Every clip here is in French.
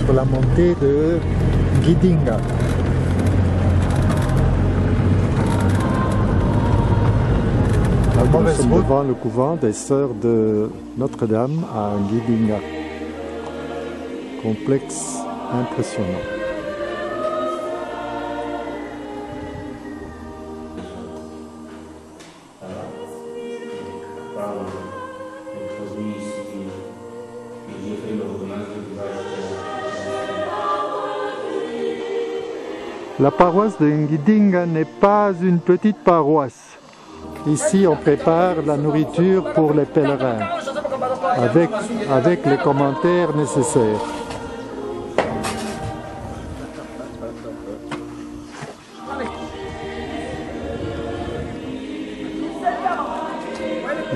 sur la montée de Ngidinga. Nous sommes devant le couvent des Sœurs de Notre-Dame à Ngidinga. Complexe impressionnant. La paroisse de Ngidinga n'est pas une petite paroisse. Ici, on prépare la nourriture pour les pèlerins, avec les commentaires nécessaires.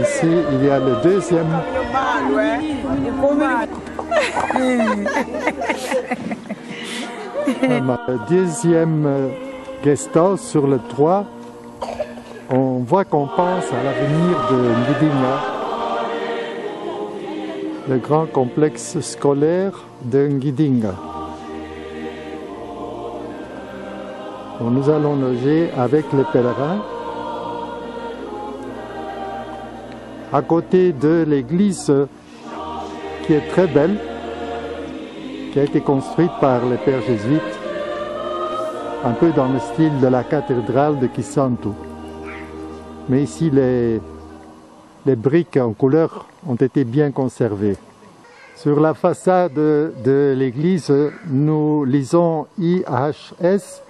Ici, il y a le deuxième guest house sur le toit. On voit qu'on pense à l'avenir de Ngidinga, le grand complexe scolaire de Ngidinga. Nous allons loger avec les pèlerins à côté de l'église qui est très belle, qui a été construite par les pères jésuites, un peu dans le style de la cathédrale de Kisantu. Mais ici, les briques en couleur ont été bien conservées. Sur la façade de l'église, nous lisons IHS,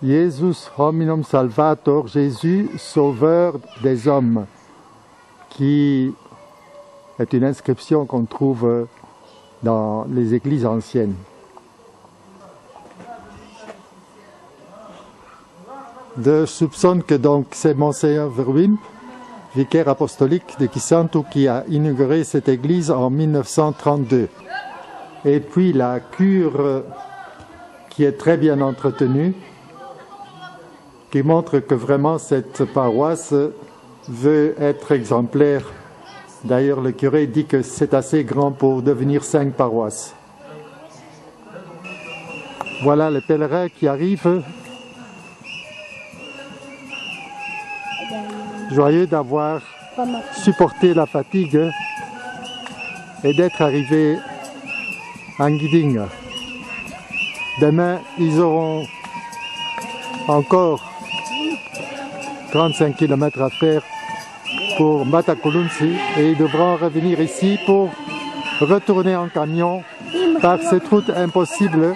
Jesus Hominum Salvator, Jésus, Sauveur des hommes, qui est une inscription qu'on trouve dans les églises anciennes. Je soupçonne que donc c'est Monseigneur Verwimp, vicaire apostolique de Kisantu, qui a inauguré cette église en 1932. Et puis la cure qui est très bien entretenue, qui montre que vraiment cette paroisse veut être exemplaire. D'ailleurs, le curé dit que c'est assez grand pour devenir 5 paroisses. Voilà les pèlerins qui arrivent. Joyeux d'avoir supporté la fatigue et d'être arrivés à Ngidinga. Demain, ils auront encore 35 km à faire pour Matakulumsi et ils devront revenir ici pour retourner en camion par cette route impossible.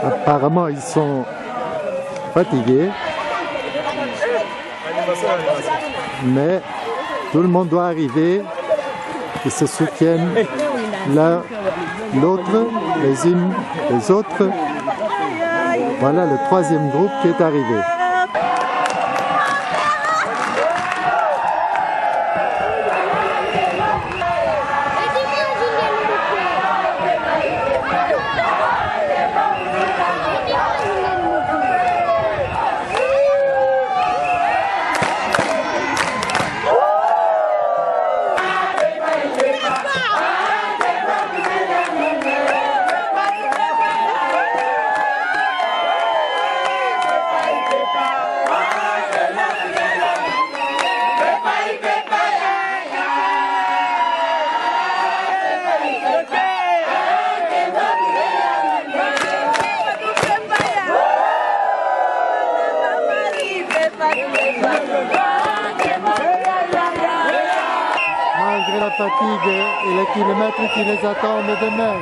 Apparemment, ils sont fatigués, mais Tout le monde doit arriver et se soutiennent l'un l'autre, les unes les autres. Voilà le troisième groupe qui est arrivé. Malgré la fatigue et les kilomètres qui les attendent demain.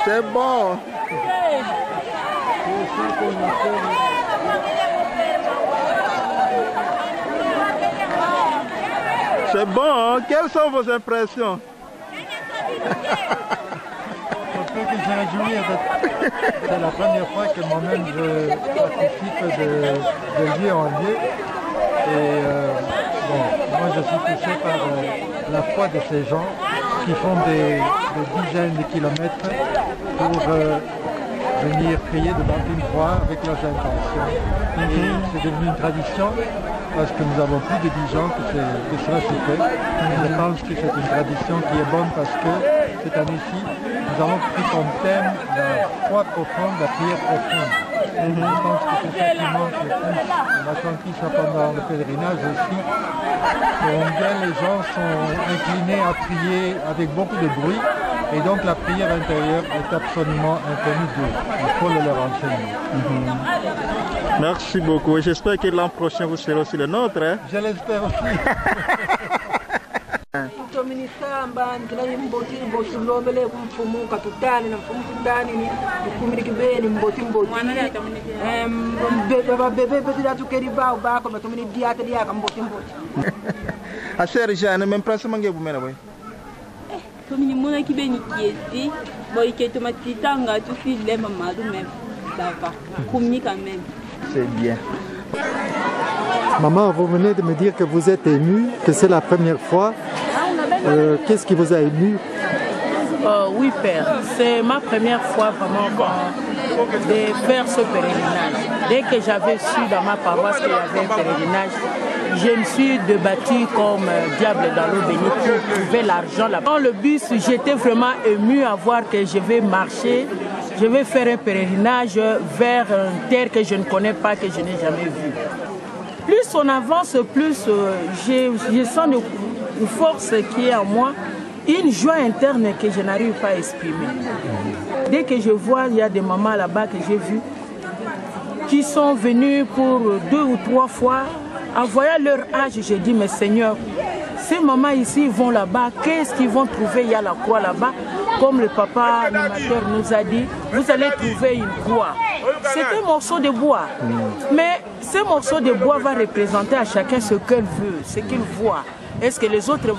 C'est bon. C'est bon, hein? Quelles sont vos impressions? C'est la première fois que moi-même je participe de lieu en lieu. Et bon, moi je suis touché par la foi de ces gens qui font des dizaines de kilomètres pour venir prier devant une croix avec leurs intentions. Et c'est devenu une tradition parce que nous avons plus de 10 ans que cela se fait. Et je pense que c'est une tradition qui est bonne parce que cette année-ci, nous avons pris comme thème la foi profonde, la prière profonde. Je pense que c'est ça qui manque le plus. On a senti ça pendant le pèlerinage aussi. Combien les gens sont inclinés à prier avec beaucoup de bruit. Et donc la prière intérieure est absolument inconnue d'eux. Il faut le leur enseigner. Merci beaucoup. J'espère que l'an prochain vous serez aussi le nôtre. Hein? Je l'espère aussi. C'est bien. Maman, vous venez de me dire que vous êtes émue, que c'est la première fois. Qu'est-ce qui vous a ému? Oui, Père, c'est ma première fois vraiment de faire ce pèlerinage. Dès que j'avais su dans ma paroisse qu'il y avait un pèlerinage, je me suis débattue comme diable dans l'eau bénite pour trouver l'argent là-bas. Dans le bus, j'étais vraiment émue à voir que je vais marcher, je vais faire un pèlerinage vers une terre que je ne connais pas, que je n'ai jamais vue. Plus on avance, plus je sens une force qui est en moi, une joie interne que je n'arrive pas à exprimer. Dès que je vois, il y a des mamans là-bas que j'ai vues qui sont venues pour 2 ou 3 fois. En voyant leur âge, je dis, mais Seigneur, ces mamans ici vont là-bas, qu'est-ce qu'ils vont trouver? Il y a la croix là-bas. Comme le papa animateur nous a dit, vous allez trouver une croix. C'est un morceau de bois. Mais ce morceau de bois va représenter à chacun ce qu'elle veut, ce qu'il voit. Est-ce que les autres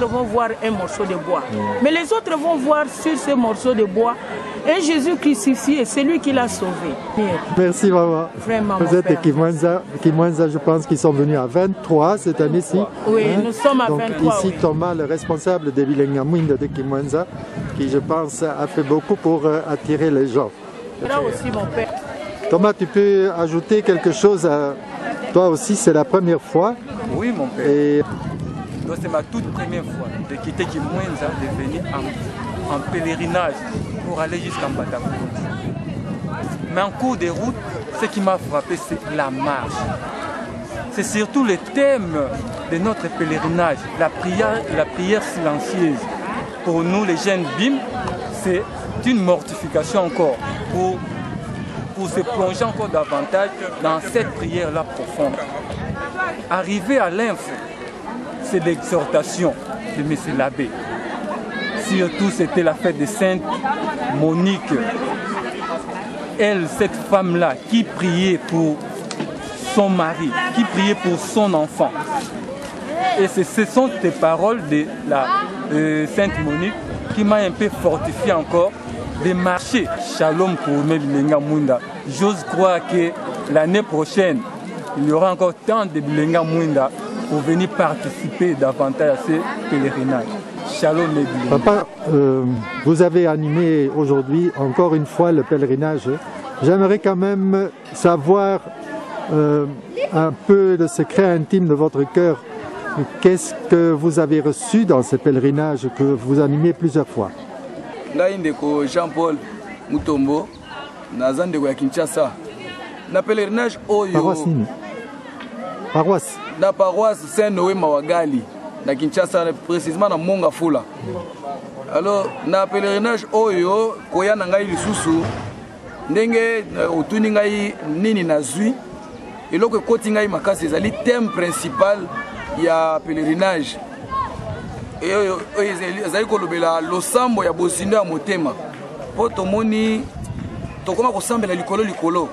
vont voir un morceau de bois? Mais les autres vont voir sur ce morceau de bois un Jésus crucifié, c'est lui qui l'a sauvé. Merci maman. Vraiment, vous êtes de Kimwanza, je pense qu'ils sont venus à 23 cette année-ci. Oui, hein? Nous sommes à donc, 23. Ici, oui. Thomas, le responsable de Vilengamwinda de Kimwanza, qui je pense a fait beaucoup pour attirer les gens. Là aussi mon père. Thomas, tu peux ajouter quelque chose à... Toi aussi, c'est la première fois. Oui, mon père. Et... C'est ma toute première fois de quitter Kimwenza, de venir en pèlerinage pour aller jusqu'en Mbatakoto. Mais en cours de route, ce qui m'a frappé, c'est la marche. C'est surtout le thème de notre pèlerinage, la prière silencieuse. Pour nous, les jeunes BIM, c'est une mortification encore pour se plonger encore davantage dans cette prière-là profonde. Arriver à l'info, c'est l'exhortation de M. l'abbé. Surtout, c'était la fête de Sainte Monique. Elle, cette femme-là, qui priait pour son mari, qui priait pour son enfant. Et ce sont des paroles de la Sainte Monique qui m'a un peu fortifié encore de marcher. Shalom pour Bilenga Munda. J'ose croire que l'année prochaine, il y aura encore tant de Bilenga Munda pour venir participer davantage à ces pèlerinages. Shalom et Bilenga. Papa, vous avez animé aujourd'hui encore une fois le pèlerinage. J'aimerais quand même savoir un peu le secret intime de votre cœur. Qu'est-ce que vous avez reçu dans ce pèlerinage que vous animez plusieurs fois? Ndeko Jean-Paul Mutombo, Nazandeko ya Kinshasa. Na pèlerinage oyo. Paroisse nini? Paroisse. Na paroisse Saint-Noé Mawagali, na Kinshasa, précisément na Monga Fula. Alors, na pèlerinage oyo, koya na ngai lisusu, ndenge otuni ngai nini nazwi, eloko ekoti ngai makasi ezali thème principal ya pèlerinage. Ezali kolobela losambo ya bozindo ya motema. Po tomoni tokoma kosambela likolo.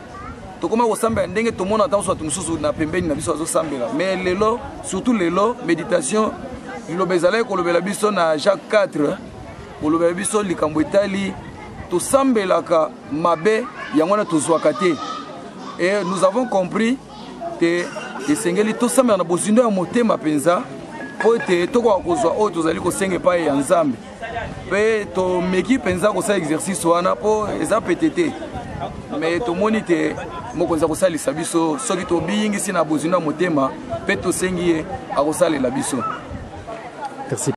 Tokoma kosambela ndenge tomona tanso atu mususu na pembeni na biso azosambela. Mais lelo, surtout lelo, méditation liloba ezali kolobela biso na Jacques 4, kolobela biso likambo etali tosambelaka mabe yango na tozwaka te. Et nous avons compris que esengeli tosambela na bozindo ya motema penza. Po te tokoka kozwa oyo tozali kosenga epai ya Nzambe. Pe tomeki penza kosala exercice wana po eza pete te. Mais tomoni te mokonzi akosalisa biso soki tobiyingisi na bozindo ya motema pe tosengi ye akosalela biso. Merci.